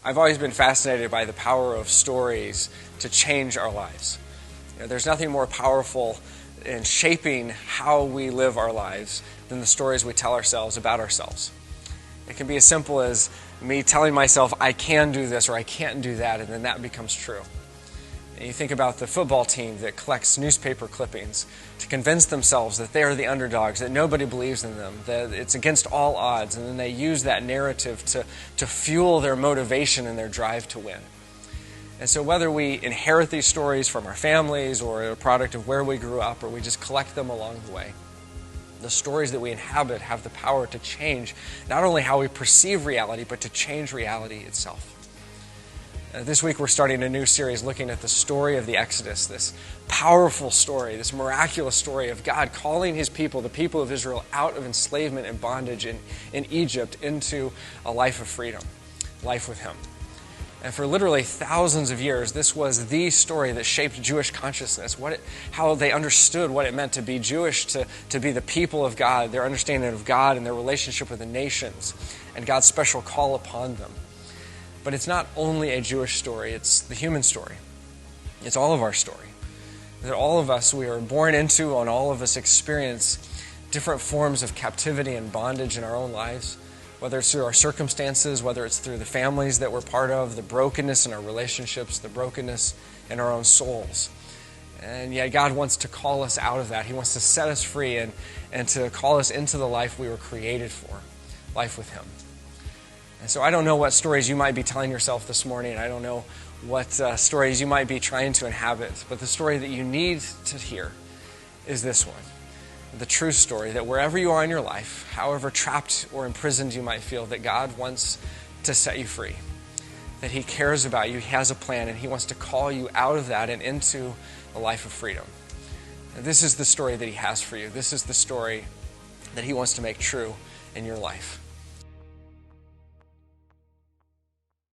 I've always been fascinated by the power of stories to change our lives. There's nothing more powerful in shaping how we live our lives than the stories we tell ourselves about ourselves. It can be as simple as me telling myself I can do this or I can't do that, and then that becomes true. And you think about the football team that collects newspaper clippings to convince themselves that they are the underdogs, that nobody believes in them, that it's against all odds, and then they use that narrative to fuel their motivation and their drive to win. And so whether we inherit these stories from our families or a product of where we grew up or we just collect them along the way, the stories that we inhabit have the power to change not only how we perceive reality, but to change reality itself. This week we're starting a new series looking at the story of the Exodus, this powerful story, this miraculous story of God calling His people, the people of Israel, out of enslavement and bondage in Egypt into a life of freedom, life with Him. And for literally thousands of years, this was the story that shaped Jewish consciousness, how they understood what it meant to be Jewish, to be the people of God, their understanding of God and their relationship with the nations, and God's special call upon them. But it's not only a Jewish story, it's the human story. It's all of our story. That all of us, we are born into, and all of us experience different forms of captivity and bondage in our own lives, whether it's through our circumstances, whether it's through the families that we're part of, the brokenness in our relationships, the brokenness in our own souls. And yet God wants to call us out of that. He wants to set us free and to call us into the life we were created for, life with Him. And so I don't know what stories you might be telling yourself this morning. I don't know what stories you might be trying to inhabit. But the story that you need to hear is this one. The true story that wherever you are in your life, however trapped or imprisoned you might feel, that God wants to set you free. That He cares about you, He has a plan, and He wants to call you out of that and into a life of freedom. And this is the story that He has for you. This is the story that He wants to make true in your life.